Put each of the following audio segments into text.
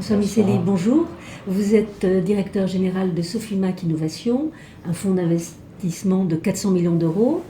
François Miceli, bonjour. Vous êtes directeur général de Sofimac Innovation, un fonds d'investissement de 400 millions d'euros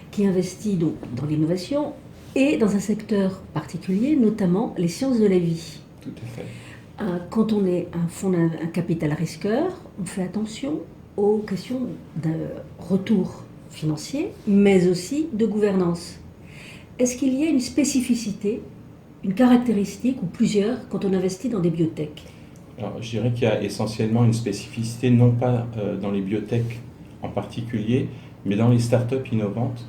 qui investit donc dans l'innovation et dans un secteur particulier, notamment les sciences de la vie. Tout à fait. Quand on est un capital risqueur, on fait attention aux questions de retour financier, mais aussi de gouvernance. Est-ce qu'il y a une spécificité, une caractéristique ou plusieurs quand on investit dans des biotech? Alors, je dirais qu'il y a essentiellement une spécificité, non pas dans les biotech en particulier, mais dans les startups innovantes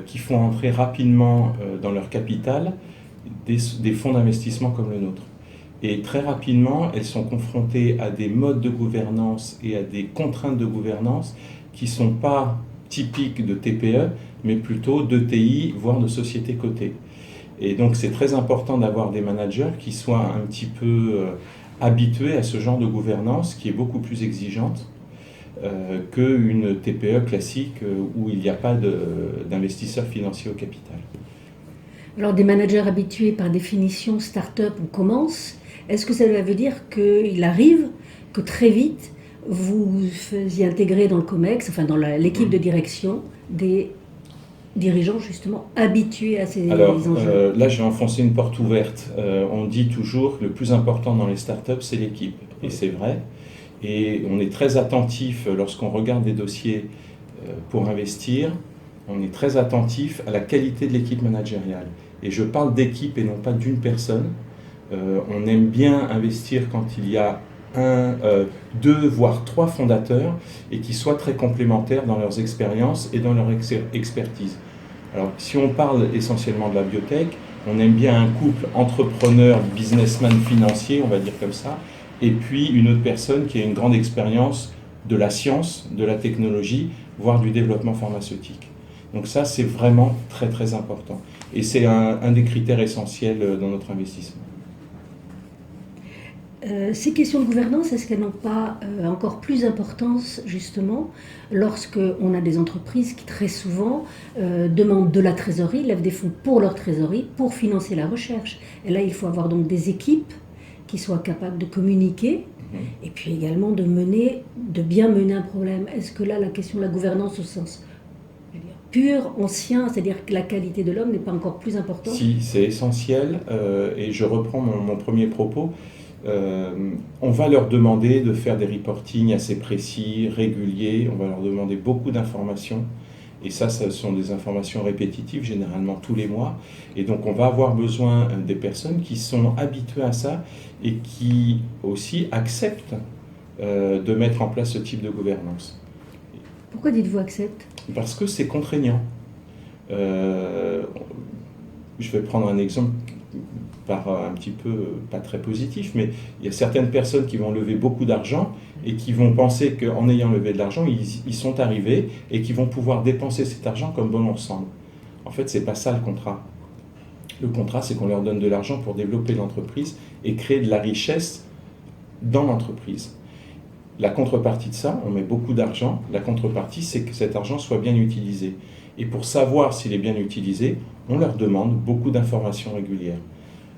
qui font entrer rapidement dans leur capital des fonds d'investissement comme le nôtre. Et très rapidement, elles sont confrontées à des modes de gouvernance et à des contraintes de gouvernance qui ne sont pas typiques de TPE, mais plutôt d'ETI, voire de sociétés cotées. Et donc c'est très important d'avoir des managers qui soient un petit peu habitués à ce genre de gouvernance qui est beaucoup plus exigeante qu'une TPE classique où il n'y a pas d'investisseurs financiers au capital. Alors des managers habitués par définition start-up, on commence. Est-ce que ça veut dire qu'il arrive que très vite vous faisiez intégrer dans le COMEX, enfin dans l'équipe de direction, des dirigeants justement habitués à ces enjeux? Là, j'ai enfoncé une porte ouverte. On dit toujours que le plus important dans les startups, c'est l'équipe. Et c'est vrai. Et on est très attentif lorsqu'on regarde des dossiers pour investir. On est très attentif à la qualité de l'équipe managériale. Et je parle d'équipe et non pas d'une personne. On aime bien investir quand il y a deux, voire trois fondateurs et qui soient très complémentaires dans leurs expériences et dans leur expertise. Alors, si on parle essentiellement de la biotech, on aime bien un couple entrepreneur, businessman financier, on va dire comme ça, et puis une autre personne qui a une grande expérience de la science, de la technologie, voire du développement pharmaceutique. Donc ça, c'est vraiment très très important. Et c'est un des critères essentiels dans notre investissement. Ces questions de gouvernance, est-ce qu'elles n'ont pas encore plus d'importance justement lorsqu'on a des entreprises qui très souvent demandent de la trésorerie, lèvent des fonds pour leur trésorerie, pour financer la recherche. Et là, il faut avoir donc des équipes qui soient capables de communiquer et puis également de bien mener un problème. Est-ce que là, la question de la gouvernance au sens pur, ancien, c'est-à-dire que la qualité de l'homme n'est pas encore plus importante? Si, c'est essentiel et je reprends mon premier propos. On va leur demander de faire des reportings assez précis, réguliers, on va leur demander beaucoup d'informations et ça ce sont des informations répétitives, généralement tous les mois, et donc on va avoir besoin des personnes qui sont habituées à ça et qui aussi acceptent de mettre en place ce type de gouvernance. Pourquoi dites-vous accepte? Parce que c'est contraignant. Je vais prendre un exemple un petit peu pas très positif, mais il y a certaines personnes qui vont lever beaucoup d'argent et qui vont penser qu'en ayant levé de l'argent, ils sont arrivés et qui vont pouvoir dépenser cet argent comme bon leur semble. En fait, c'est pas ça le contrat. Le contrat, c'est qu'on leur donne de l'argent pour développer l'entreprise et créer de la richesse dans l'entreprise. La contrepartie de ça, on met beaucoup d'argent. La contrepartie, c'est que cet argent soit bien utilisé. Et pour savoir s'il est bien utilisé, on leur demande beaucoup d'informations régulières.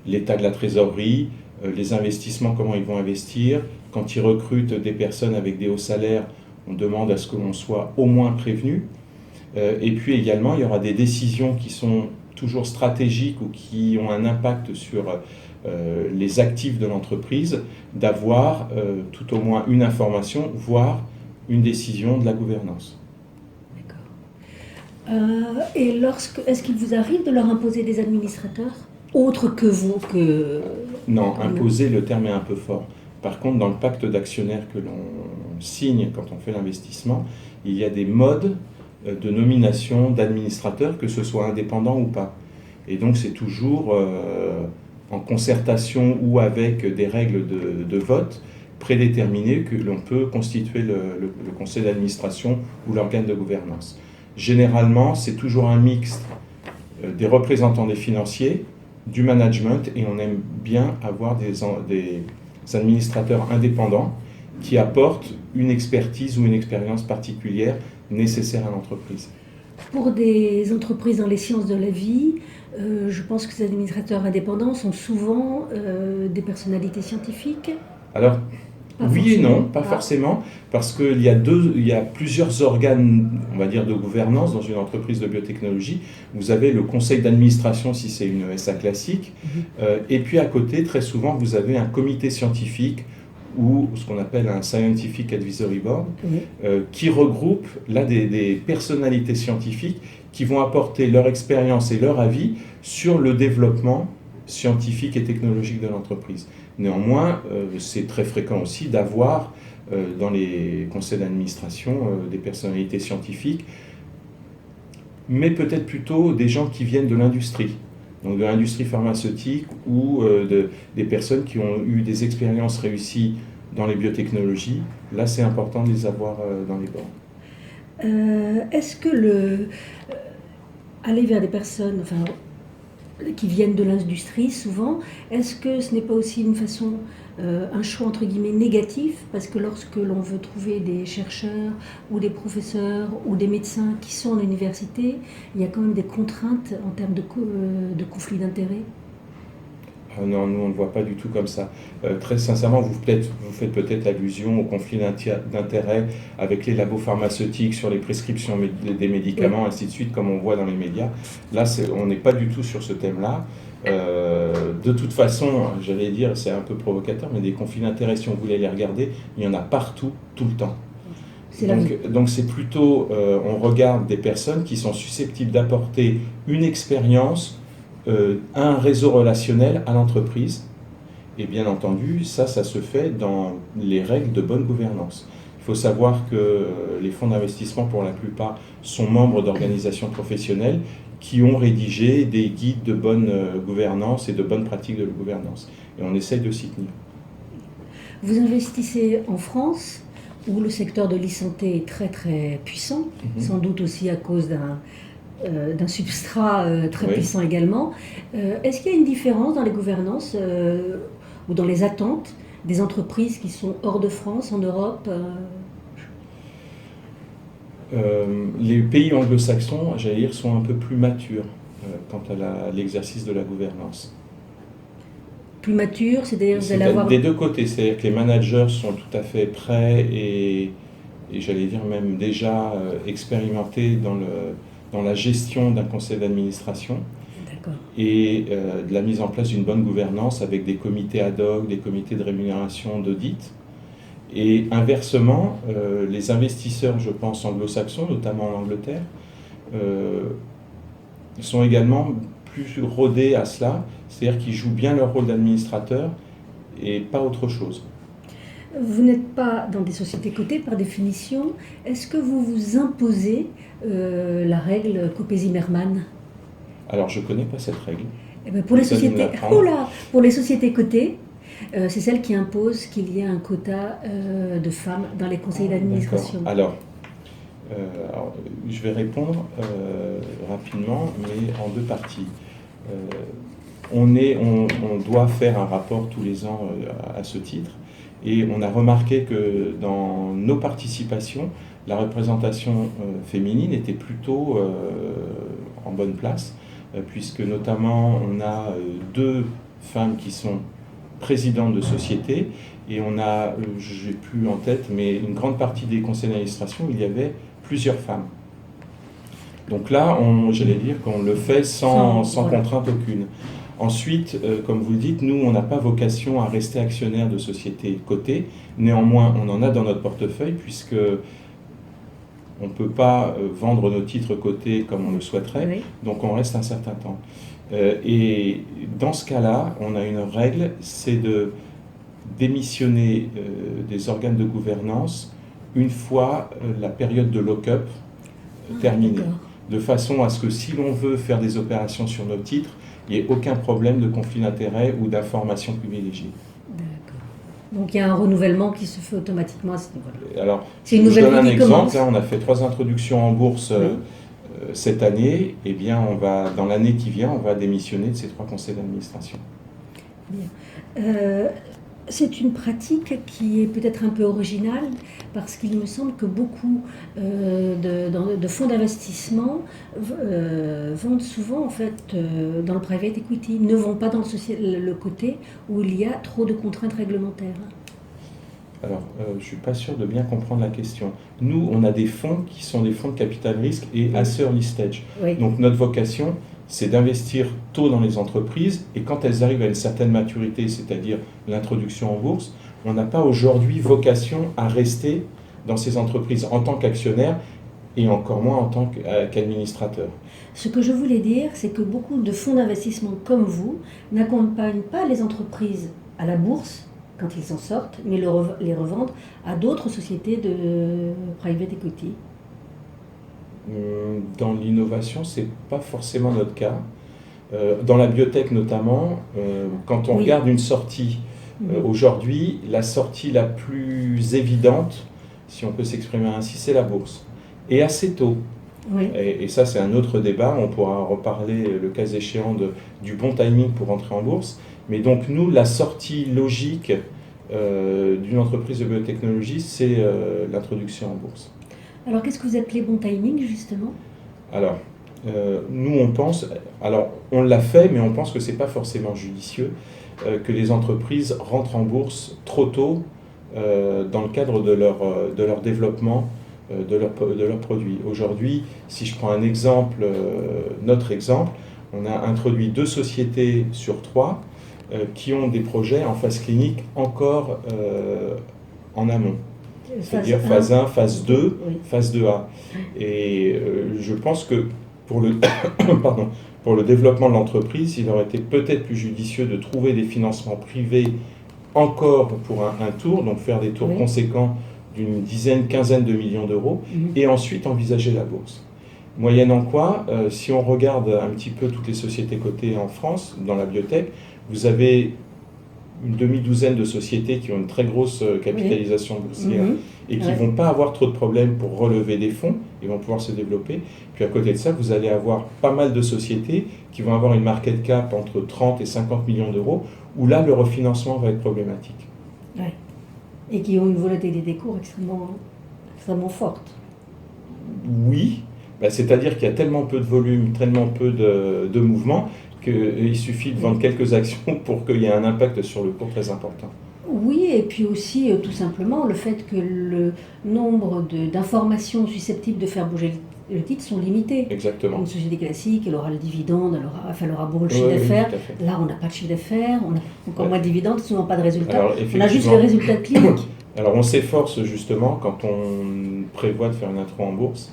L'état de la trésorerie, les investissements, comment ils vont investir. Quand ils recrutent des personnes avec des hauts salaires, on demande à ce que l'on soit au moins prévenu. Et puis également, il y aura des décisions qui sont toujours stratégiques ou qui ont un impact sur les actifs de l'entreprise, d'avoir tout au moins une information, voire une décision de la gouvernance. D'accord. Et est-ce qu'il vous arrive de leur imposer des administrateurs autres que vous Non, imposer, le terme est un peu fort. Par contre, dans le pacte d'actionnaires que l'on signe quand on fait l'investissement, il y a des modes de nomination d'administrateurs, que ce soit indépendant ou pas. Et donc c'est toujours en concertation ou avec des règles de vote prédéterminées que l'on peut constituer le conseil d'administration ou l'organe de gouvernance. Généralement, c'est toujours un mixte des représentants des financiers, du management, et on aime bien avoir des administrateurs indépendants qui apportent une expertise ou une expérience particulière nécessaire à l'entreprise. Pour des entreprises dans les sciences de la vie, je pense que ces administrateurs indépendants sont souvent des personnalités scientifiques. Alors, Pas oui et forcément. non, pas forcément, parce qu'il y a plusieurs organes, on va dire, de gouvernance dans une entreprise de biotechnologie. Vous avez le conseil d'administration si c'est une SA classique, et puis à côté, très souvent, vous avez un comité scientifique ou ce qu'on appelle un Scientific Advisory Board, qui regroupe là des personnalités scientifiques qui vont apporter leur expérience et leur avis sur le développement scientifique et technologique de l'entreprise. Néanmoins, c'est très fréquent aussi d'avoir dans les conseils d'administration des personnalités scientifiques, mais peut-être plutôt des gens qui viennent de l'industrie, donc de l'industrie pharmaceutique ou des personnes qui ont eu des expériences réussies dans les biotechnologies. Là, c'est important de les avoir dans les bords. Est-ce que aller vers des personnes qui viennent de l'industrie, souvent, est-ce que ce n'est pas aussi une façon, un choix entre guillemets négatif? Parce que lorsque l'on veut trouver des chercheurs ou des professeurs ou des médecins qui sont en université, il y a quand même des contraintes en termes de conflit d'intérêts. Non, nous on ne voit pas du tout comme ça. Très sincèrement, vous faites peut-être allusion au conflit d'intérêt avec les labos pharmaceutiques sur les prescriptions des médicaments, ainsi de suite, comme on voit dans les médias. Là, on n'est pas du tout sur ce thème-là. De toute façon, j'allais dire, c'est un peu provocateur, mais des conflits d'intérêt, si on voulait les regarder, il y en a partout, tout le temps. Donc c'est plutôt, on regarde des personnes qui sont susceptibles d'apporter une expérience, un réseau relationnel à l'entreprise. Et bien entendu, ça se fait dans les règles de bonne gouvernance. Il faut savoir que les fonds d'investissement, pour la plupart, sont membres d'organisations professionnelles qui ont rédigé des guides de bonne gouvernance et de bonnes pratiques de gouvernance. Et on essaye de s'y tenir. Vous investissez en France, où le secteur de l'e-santé est très très puissant, sans doute aussi à cause d'un substrat très puissant également. Est-ce qu'il y a une différence dans les gouvernances ou dans les attentes des entreprises qui sont hors de France, en Europe? Les pays anglo-saxons, j'allais dire, sont un peu plus matures quant à l'exercice de la gouvernance. Plus mature, c'est-à-dire vous allez avoir... Des deux côtés, c'est-à-dire que les managers sont tout à fait prêts et j'allais dire même déjà expérimentés dans la gestion d'un conseil d'administration et de la mise en place d'une bonne gouvernance avec des comités ad hoc, des comités de rémunération, d'audit. Et inversement, les investisseurs, je pense, anglo-saxons, notamment en Angleterre, sont également plus rodés à cela, c'est-à-dire qu'ils jouent bien leur rôle d'administrateur et pas autre chose. Vous n'êtes pas dans des sociétés cotées par définition. Est-ce que vous vous imposez la règle Copé-Zimmermann? Alors, je ne connais pas cette règle. Eh bien, pour les sociétés cotées, c'est celle qui impose qu'il y ait un quota de femmes dans les conseils d'administration. Alors, je vais répondre rapidement, mais en deux parties. On doit faire un rapport tous les ans à ce titre, et on a remarqué que dans nos participations, la représentation féminine était plutôt en bonne place, puisque notamment on a 2 femmes qui sont présidentes de sociétés, et on a, je n'ai plus en tête, mais une grande partie des conseils d'administration, il y avait plusieurs femmes. Donc là, j'allais dire qu'on le fait sans contrainte aucune. Ensuite, comme vous le dites, nous, on n'a pas vocation à rester actionnaire de sociétés cotées. Néanmoins, on en a dans notre portefeuille, puisque on ne peut pas vendre nos titres cotés comme on le souhaiterait, oui. Donc on reste un certain temps. Et dans ce cas-là, on a une règle, c'est de démissionner des organes de gouvernance une fois la période de lock-up terminée. De façon à ce que si l'on veut faire des opérations sur nos titres, il n'y ait aucun problème de conflit d'intérêts ou d'information privilégiée. D'accord. Donc il y a un renouvellement qui se fait automatiquement à ce niveau-là. Alors, c'est une je donne un vie qui exemple. commence. Là, on a fait 3 introductions en bourse cette année. Eh bien, dans l'année qui vient, on va démissionner de ces 3 conseils d'administration. Bien. C'est une pratique qui est peut-être un peu originale parce qu'il me semble que beaucoup de fonds d'investissement vont souvent en fait dans le private equity, ne vont pas dans le côté où il y a trop de contraintes réglementaires. Alors, je ne suis pas sûr de bien comprendre la question. Nous, on a des fonds qui sont des fonds de capital risque et assez early stage. Oui. Donc, notre vocation, c'est d'investir tôt dans les entreprises et quand elles arrivent à une certaine maturité, c'est-à-dire l'introduction en bourse, on n'a pas aujourd'hui vocation à rester dans ces entreprises en tant qu'actionnaire et encore moins en tant qu'administrateur. Ce que je voulais dire, c'est que beaucoup de fonds d'investissement comme vous n'accompagnent pas les entreprises à la bourse quand ils en sortent, mais les revendent à d'autres sociétés de private equity. Dans l'innovation, ce n'est pas forcément notre cas. Dans la biotech notamment, quand on regarde une sortie, aujourd'hui, la sortie la plus évidente, si on peut s'exprimer ainsi, c'est la bourse. Et assez tôt. Oui. Et ça, c'est un autre débat. On pourra reparler, le cas échéant, du bon timing pour entrer en bourse. Mais donc, nous, la sortie logique d'une entreprise de biotechnologie, c'est l'introduction en bourse. Alors, qu'est-ce que vous appelez bon timing, justement ? Alors, nous, on pense... Alors, on l'a fait, mais on pense que ce n'est pas forcément judicieux que les entreprises rentrent en bourse trop tôt dans le cadre de leur développement de leurs produits. Aujourd'hui, si je prends un exemple, notre exemple, on a introduit 2 sociétés sur 3 qui ont des projets en phase clinique encore en amont. C'est-à-dire phase 1, phase 2, oui. Phase 2A. Et je pense que pour le développement de l'entreprise, il aurait été peut-être plus judicieux de trouver des financements privés encore pour un tour, donc faire des tours conséquents d'une dizaine, quinzaine de millions d'euros, et ensuite envisager la bourse. Moyennant quoi, si on regarde un petit peu toutes les sociétés cotées en France, dans la biotech, vous avez une demi-douzaine de sociétés qui ont une très grosse capitalisation boursière et qui ne vont pas avoir trop de problèmes pour relever des fonds, ils vont pouvoir se développer. Puis à côté de ça, vous allez avoir pas mal de sociétés qui vont avoir une market cap entre 30 et 50 millions d'euros, où là, le refinancement va être problématique. Ouais. Et qui ont une volatilité des cours extrêmement forte. Oui, c'est-à-dire qu'il y a tellement peu de volume, tellement peu de mouvement, qu'il suffit de vendre quelques actions pour qu'il y ait un impact sur le cours très important. Oui, et puis aussi, tout simplement, le fait que le nombre d'informations susceptibles de faire bouger le titre sont limitées. Exactement. Une société classique, elle aura le dividende, elle aura beau le chiffre d'affaires. Là, on n'a pas de chiffre d'affaires, on a encore moins de dividendes, souvent pas de résultats. Alors, on a juste les résultats cliniques. Alors, on s'efforce justement, quand on prévoit de faire une intro en bourse,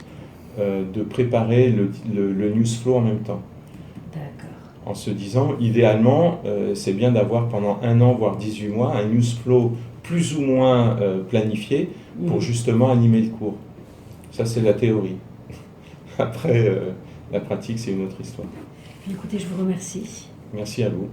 de préparer le news flow en même temps. D'accord. En se disant, idéalement, c'est bien d'avoir pendant 1 an, voire 18 mois, un news flow plus ou moins planifié pour justement animer le cours. Ça, c'est la théorie. Après, la pratique, c'est une autre histoire. Écoutez, je vous remercie. Merci à vous.